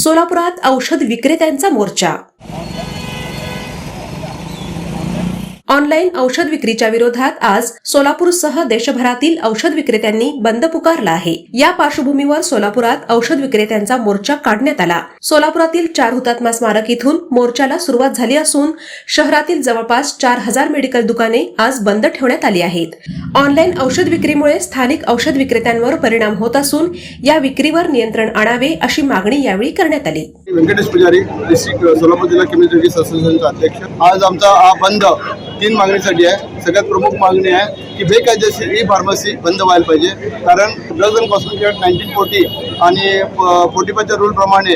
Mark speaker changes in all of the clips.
Speaker 1: सोलापुरात औषध विक्रेत्यांचा मोर्चा। ऑनलाईन औषध विक्रीच्या विरोधात आज सोलापूरसह देशभरातील औषध विक्रेत्यांनी बंद पुकारला आहे। या पार्श्वभूमीवर सोलापुरात औषध विक्रेत्यांचा मोर्चा काढण्यात आला। सोलापुरातील 4 हुतात्मा स्मारक इथून मोर्चाला सुरुवात झाली असून शहरातील जवळपास 4000 मेडिकल दुकाने आज बंद ठेवण्यात आली आहेत। ऑनलाईन औषध विक्रीमुळे स्थानिक औषध विक्रेत्यांवर परिणाम होत असून या विक्रीवर नियंत्रण आणावे अशी मागणी यावेळी करण्यात आली।
Speaker 2: वेंकटेश पुजारी, डिस्ट्रिक्ट सोलापूर जिल्हा केमिस्ट असोसिएशनचा अध्यक्ष। आज आमचा हा बंद 3 मागणीसाठी आहे। सगळ्यात प्रमुख मागणी आहे की बेकायदेशीर ई फार्मसी बंद व्हायला पाहिजे, कारण ड्रग्ज अँड कॉस्मेटिक ॲक्ट 1940 आणि 45च्या रूल प्रमाणे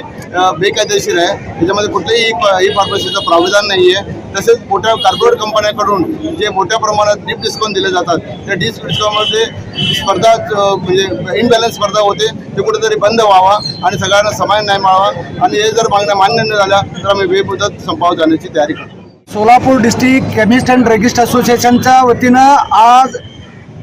Speaker 2: बेकायदेशीर आहे। त्याच्यामध्ये कुठल्याही ई फार्मसीचं प्रावधान नाही आहे। तसेच मोठ्या कॉर्पोरेट कंपन्यांकडून जे मोठ्या प्रमाणात डीप डिस्काउंट दिले जातात, त्या डीप डिस्काउंटमध्ये स्पर्धा म्हणजे इनबॅलन्स स्पर्धा होते, ते कुठेतरी बंद व्हावा आणि सगळ्यांना समान न्याय मिळावा। आणि हे जर मागण्या मान्य न झाल्या तर आम्ही बेमुदत संपावर जाण्याची तयारी करतो।
Speaker 3: Solapur district chemist and druggist असोसिएशनच्या वतीनं आज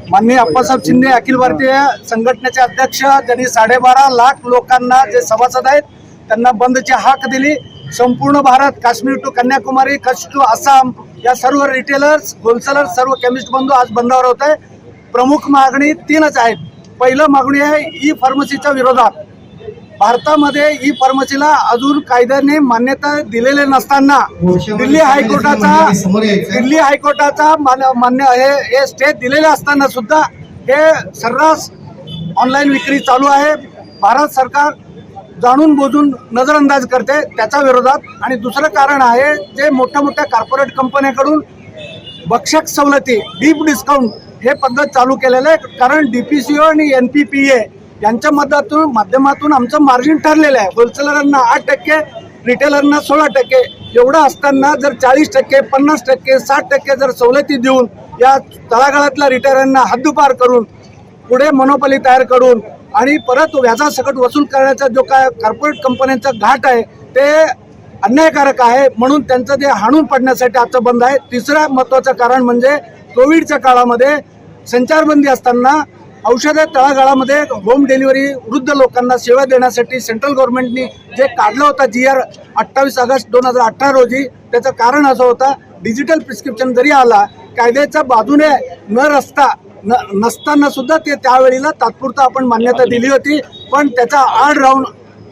Speaker 3: माननीय अप्पासाहेब शिंदे अखिल भारतीय संघटनेचे अध्यक्ष, ज्यांनी 12.5 लाख लोकांना जे सभासद आहेत त्यांना बंदची हाक दिली। संपूर्ण भारत, काश्मीर टू कन्याकुमारी, कच्छ टू आसाम, या सर्व रिटेलर्स, होलसेलर्स, सर्व केमिस्ट बंधू आज बंदावर होत आहे। प्रमुख मागणी 3च आहेत। पहिलं मागणी आहे ई फार्मसीच्या विरोधात। भारतामध्ये ई फार्मसीला अजून कायद्याने मान्यता दिलेले नसताना दिल्ली हायकोर्टाचा मान्य हे स्टे दिलेले असताना सुद्धा हे सर्रास ऑनलाईन विक्री चालू आहे। भारत सरकार जाणून बुजून नजरअंदाज करते त्याच्या विरोधात। आणि दुसरं कारण आहे, जे मोठ्या मोठ्या कॉर्पोरेट कंपन्यांकडून भक्षक सवलती, डीप डिस्काउंट हे पद्धत चालू केलेलं आहे। कारण DPCO आणि NPPA यांच्या माध्यमातून आमचं मार्जिन ठरलेलं आहे। होलसेलरांना 8%, रिटेलरना 16%। एवढं असताना जर 40%, 50%, 60% जर सवलती देऊन या तळागाळातल्या रिटेलरांना हद्दपार करून पुढे मोनोपॉली तयार करून आणि परत व्याजासकट वसूल करण्याचा जो काय कॉर्पोरेट कंपन्यांचा घाट आहे ते अन्यायकारक आहे। म्हणून त्यांचं जे हाणून पडण्यासाठी आजचं बंद आहे। तिसरं महत्त्वाचं कारण म्हणजे कोविडच्या काळामध्ये संचारबंदी असताना औषधे तळागाळामध्ये होम डिलिव्हरी वृद्ध लोकांना सेवा देण्यासाठी सेंट्रल गव्हर्नमेंटनी जे काढलं होतं GR 28 ऑगस्ट 2018 रोजी, त्याचं कारण असं होतं, डिजिटल प्रिस्क्रिप्शन जरी आला, कायद्याच्या बाजूने नसताना सुद्धा ते त्यावेळेला तात्पुरता आपण मान्यता दिली होती। पण त्याचा आड राहून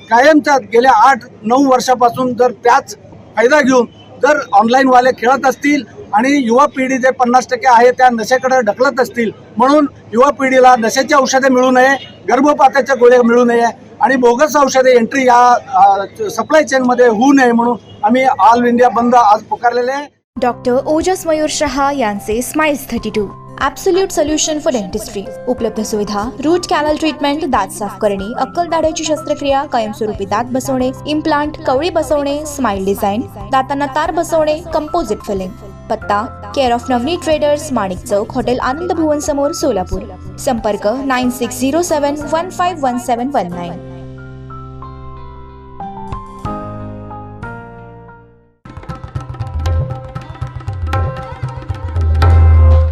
Speaker 3: कायमच्या गेल्या 8-9 वर्षापासून जर त्याच फायदा घेऊन जर ऑनलाईनवाले खेळत असतील आणि युवा पिढी जे 50% आहे त्या नशेकडे ढकलत असतील, म्हणून युवा पिढीला नशेची औषधे मिळू नये, गर्भपाताच्या गोळ्या मिळू नये आणि बोगस औषधे एंट्री या सप्लाय चेनमध्ये होऊ नये म्हणून आम्ही ऑल इंडिया बंद आज पुकारलेले आहे।
Speaker 4: डॉक्टर ओजस मयूर शहा यांचे smiles 32 absolute solution for dentistry. उपलब्ध सुविधा: रूट कॅनल ट्रीटमेंट, दात साफ करणे, अक्कल दाढेची शस्त्रक्रिया, कायमस्वरूपी दात बसवणे, इम्प्लांट, कवळी बसवणे, स्माइल डिझाईन, दातांना तार बसवणे, कंपोजिट फिलिंग। पत्ता: care of Navneet traders, Manik Chowk, hotel Anand Bhuvan समोर, सोलापूर। संपर्क: 9607151719।